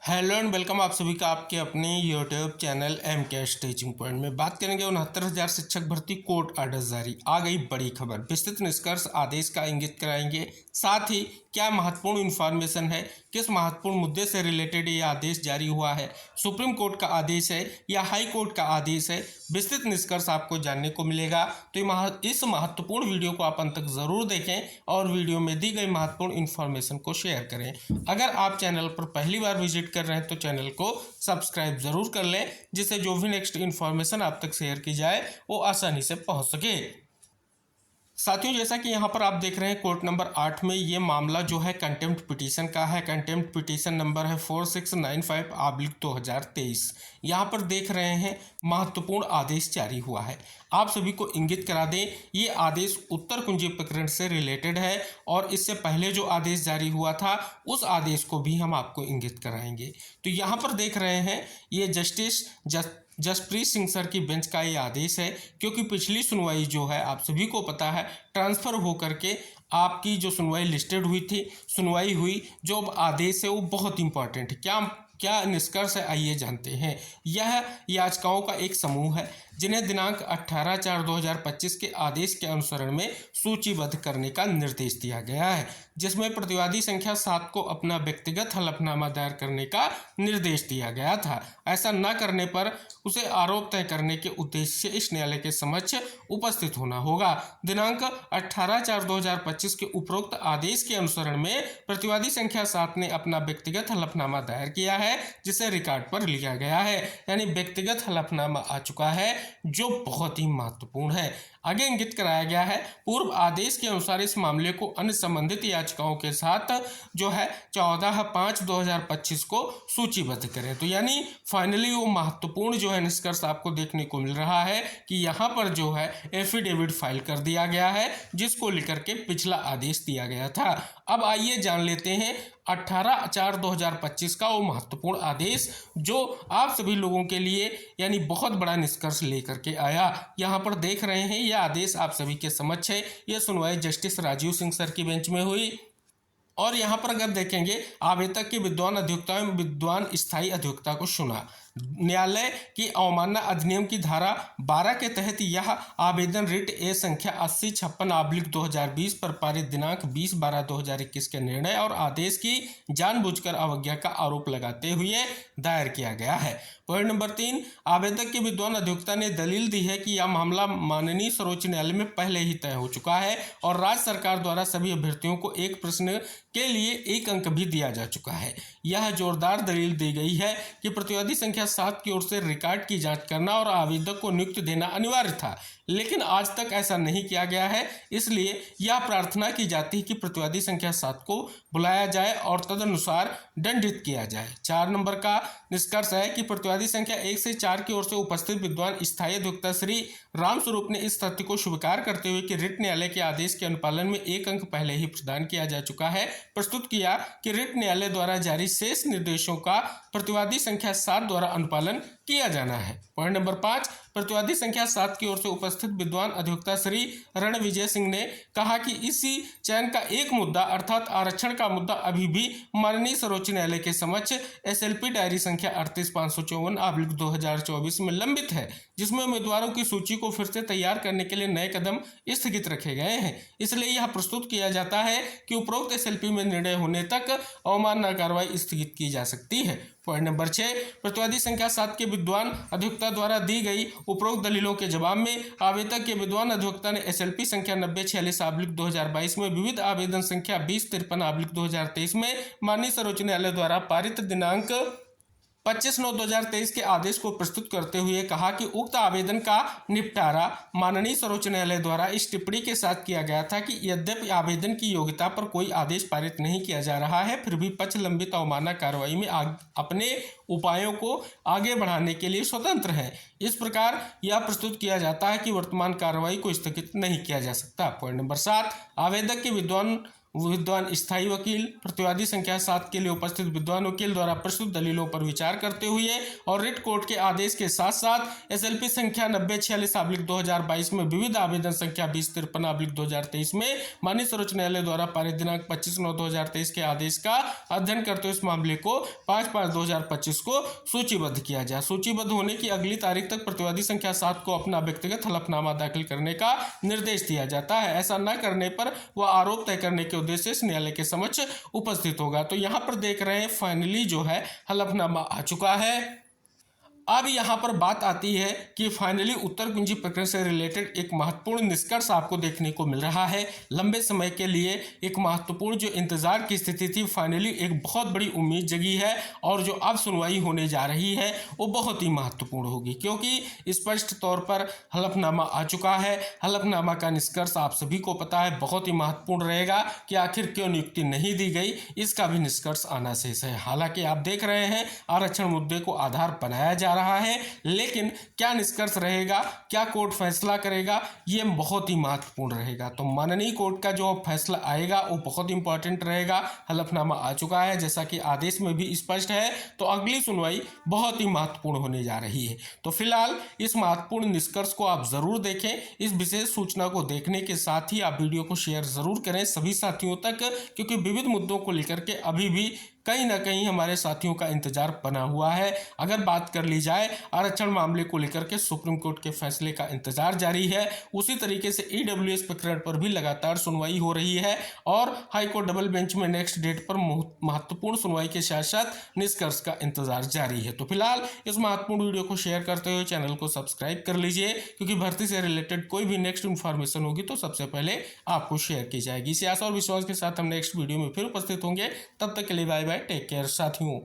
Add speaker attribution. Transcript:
Speaker 1: Hello and welcome आप सभी का आपके अपने YouTube channel MK. Teaching point में बात करेंगे 69,000 शिक्षक भर्ती कोर्ट आर्डर जारी। आ गई बड़ी खबर, विस्तृत निष्कर्ष आदेश का इंगित कराएंगे। साथ ही क्या महत्वपूर्ण इन्फॉर्मेशन है, किस महत्वपूर्ण मुद्दे से रिलेटेड ये आदेश जारी हुआ है, सुप्रीम कोर्ट का आदेश है या हाई कोर्ट का आदेश है, विस्तृत निष्कर्ष आपको जानने को मिलेगा। तो इस महत्वपूर्ण वीडियो को आप अंत तक जरूर देखें और वीडियो में दी गई महत्वपूर्ण इन्फॉर्मेशन को शेयर करें। अगर आप चैनल पर पहली बार विजिट कर रहे हैं तो चैनल को सब्सक्राइब जरूर कर लें, जिससे जो भी नेक्स्ट इन्फॉर्मेशन आप तक शेयर की जाए वो आसानी से पहुंच सके। साथियों, जैसा कि यहाँ पर आप देख रहे हैं कोर्ट नंबर 8 में ये मामला जो है कंटेम्प्ट पिटीशन का है। कंटेम्प्ट पिटीशन नंबर है 4695/2023। यहाँ पर देख रहे हैं महत्वपूर्ण आदेश जारी हुआ है। आप सभी को इंगित करा दें, ये आदेश उत्तर कुंजी प्रकरण से रिलेटेड है और इससे पहले जो आदेश जारी हुआ था उस आदेश को भी हम आपको इंगित कराएंगे। तो यहाँ पर देख रहे हैं ये जसप्रीत सिंह सर की बेंच का ये आदेश है, क्योंकि पिछली सुनवाई जो है आप सभी को पता है ट्रांसफ़र हो करके आपकी जो सुनवाई लिस्टेड हुई थी, सुनवाई हुई, जो अब आदेश है वो बहुत इंपॉर्टेंट है। क्या क्या निष्कर्ष है आइए जानते हैं। यह याचिकाओं का एक समूह है जिन्हें दिनांक 18/4/2025 के आदेश के अनुसरण में सूचीबद्ध करने का निर्देश दिया गया है, जिसमें प्रतिवादी संख्या 7 को अपना व्यक्तिगत हलफनामा दायर करने का निर्देश दिया गया था। ऐसा न करने पर उसे आरोप तय करने के उद्देश्य से इस न्यायालय के समक्ष उपस्थित होना होगा। दिनांक 18/4/2025 के उपरोक्त आदेश के अनुसरण में प्रतिवादी संख्या 7 ने अपना व्यक्तिगत हलफनामा दायर किया है, जिसे रिकॉर्ड पर लिया गया है। यानी व्यक्तिगत हलफनामा आ चुका है, जो बहुत ही महत्वपूर्ण है। आगे इंगित कराया गया है, पूर्व आदेश के अनुसार इस मामले को अन्य संबंधित याचिकाओं के साथ जो है 14/5/2025 को सूचीबद्ध करें। तो यानी फाइनली वो महत्वपूर्ण जो है निष्कर्ष आपको देखने को मिल रहा है कि यहाँ पर जो है एफिडेविट फाइल कर दिया गया है, जिसको लेकर के पिछला आदेश दिया गया था। अब आइए जान लेते हैं 18/4/2025 का वो महत्वपूर्ण आदेश जो आप सभी लोगों के लिए यानी बहुत बड़ा निष्कर्ष लेकर के आया। यहाँ पर देख रहे हैं यह आदेश आप सभी के समक्ष है। यह सुनवाई जस्टिस राजीव सिंह सर की बेंच में हुई और यहाँ पर अगर देखेंगे आवेदक के विद्वान अधिवक्ता एवं विद्वान स्थायी अधिवक्ता को सुना। न्यायालय की अवमानना अधिनियम की धारा 12 के तहत यह आवेदन रिट ए संख्या 8056/2020 पर पारित दिनांक 20/12/2021 के निर्णय और आदेश की जानबूझकर अवज्ञा का आरोप लगाते हुए दायर किया गया है। पॉइंट नंबर 3, आवेदक के विद्वान अधिवक्ता ने दलील दी है कि यह मामला माननीय सर्वोच्च न्यायालय में पहले ही तय हो चुका है और राज्य सरकार द्वारा सभी अभ्यर्थियों को एक प्रश्न के लिए 1 अंक भी दिया जा चुका है। यह जोरदार दलील दी गई है कि प्रतिवादी संख्या 7 की ओर से रिकॉर्ड की जांच करना और आवेदक को नियुक्ति देना अनिवार्य था, लेकिन आज तक ऐसा नहीं किया गया है। इसलिए यह प्रार्थना की जाती है कि प्रतिवादी संख्या 7 को बुलाया जाए और तदनुसार दंडित किया जाए। 4 नंबर का निष्कर्ष है कि प्रतिवादी संख्या 1 से 4 की ओर से उपस्थित विद्वान स्थायी अधिवक्ता श्री रामस्वरूप ने इस तथ्य को स्वीकार करते हुए कि रिट न्यायालय के आदेश के अनुपालन में 1 अंक पहले ही प्रदान किया जा चुका है, प्रस्तुत किया कि रिट न्यायालय द्वारा जारी शेष निर्देशों का प्रतिवादी संख्या 7 द्वारा अनुपालन किया जाना है। पॉइंट नंबर 5, प्रतिवादी संख्या 7 की ओर से उपस्थित विद्वान अधिवक्ता श्री रणविजय सिंह ने कहा कि इसी चयन का एक मुद्दा अर्थात आरक्षण का मुद्दा अभी भी माननीय सर्वोच्च न्यायालय के समक्ष SLP डायरी संख्या 38554/2024 में लंबित है, जिसमें उम्मीदवारों की सूची को फिर से तैयार करने के लिए नए कदम स्थगित रखे गए हैं। इसलिए यह प्रस्तुत किया जाता है कि उपरोक्त SLP में निर्णय होने तक अवमानना कार्रवाई स्थगित की जा सकती है। पॉइंट नंबर 6, प्रतिवादी संख्या 7 के विद्वान अधिवक्ता द्वारा दी गई उपरोक्त दलीलों के जवाब में आवेदक के विद्वान अधिवक्ता ने SLP संख्या 9046/2022 में विविध आवेदन संख्या 2053/2023 में माननीय सर्वोच्च न्यायालय द्वारा पारित दिनांक 25/9/2023 के आदेश को प्रस्तुत करते हुए कहा कि उक्त आवेदन का निपटारा माननीय सर्वोच्च न्यायालय द्वारा इस टिप्पणी के साथ किया गया था कि यद्यपि आवेदन की योग्यता पर कोई आदेश पारित नहीं किया जा रहा है, फिर भी पक्ष लंबित अवमानना कार्रवाई में अपने उपायों को आगे बढ़ाने के लिए स्वतंत्र है। इस प्रकार यह प्रस्तुत किया जाता है कि वर्तमान कार्रवाई को स्थगित नहीं किया जा सकता। पॉइंट नंबर 7, आवेदक के विद्वान विद्वान स्थायी वकील प्रतिवादी संख्या 7 के लिए उपस्थित विद्वान वकील द्वारा प्रस्तुत दलीलों पर विचार करते हुए और रिट कोर्ट के आदेश के साथ साथ SLP संख्या 9046/2022 में विविध आवेदन संख्या 2053/2023 में माननीय सर्वोच्च न्यायालय द्वारा पारित दिनांक 25/9/2023 के आदेश का अध्ययन करते हुए इस मामले को 5/5/2025 को सूचीबद्ध किया जाए। सूचीबद्ध होने की अगली तारीख तक प्रतिवादी संख्या 7 को अपना व्यक्तिगत हलफनामा दाखिल करने का निर्देश दिया जाता है। ऐसा न करने पर वह आरोप तय करने के उद्देश्य से न्यायालय के समक्ष उपस्थित होगा। तो यहाँ पर देख रहे हैं फाइनली जो है हलफनामा आ चुका है। अब यहाँ पर बात आती है कि फाइनली उत्तर कुंजी प्रकरण से रिलेटेड एक महत्वपूर्ण निष्कर्ष आपको देखने को मिल रहा है। लंबे समय के लिए एक महत्वपूर्ण जो इंतजार की स्थिति थी, फाइनली एक बहुत बड़ी उम्मीद जगी है और जो अब सुनवाई होने जा रही है वो बहुत ही महत्वपूर्ण होगी, क्योंकि स्पष्ट तौर पर हलफनामा आ चुका है। हलफनामा का निष्कर्ष आप सभी को पता है बहुत ही महत्वपूर्ण रहेगा कि आखिर क्यों नियुक्ति नहीं दी गई, इसका भी निष्कर्ष आना शेष है। हालांकि आप देख रहे हैं आरक्षण मुद्दे को आधार बनाया जा रहा है, लेकिन क्या निष्कर्ष रहेगा, क्या कोर्ट फैसला करेगा, ये बहुत ही महत्वपूर्ण रहेगा। तो माननीय कोर्ट का जो फैसला आएगा वो बहुत इंपॉर्टेंट रहेगा। हलफनामा आ चुका है जैसा कि आदेश में भी स्पष्ट है, तो अगली सुनवाई बहुत ही महत्वपूर्ण होने जा रही है। तो फिलहाल इस महत्वपूर्ण निष्कर्ष को आप जरूर देखें। इस विशेष सूचना को देखने के साथ ही आप वीडियो को शेयर जरूर करें सभी साथियों तक, क्योंकि विविध मुद्दों को लेकर के अभी भी कहीं ना कहीं हमारे साथियों का इंतजार बना हुआ है। अगर बात कर ली जाए आरक्षण मामले को लेकर के सुप्रीम कोर्ट के फैसले का इंतजार जारी है, उसी तरीके से EWS प्रकरण पर भी लगातार सुनवाई हो रही है और हाईकोर्ट डबल बेंच में नेक्स्ट डेट पर महत्वपूर्ण सुनवाई के साथ साथ निष्कर्ष का इंतजार जारी है। तो फिलहाल इस महत्वपूर्ण वीडियो को शेयर करते हुए चैनल को सब्सक्राइब कर लीजिए, क्योंकि भर्ती से रिलेटेड कोई भी नेक्स्ट इन्फॉर्मेशन होगी तो सबसे पहले आपको शेयर की जाएगी। इसी आशा और विश्वास के साथ हम नेक्स्ट वीडियो में फिर उपस्थित होंगे। तब तक के लिए बाय बाय, टेक केयर साथियों।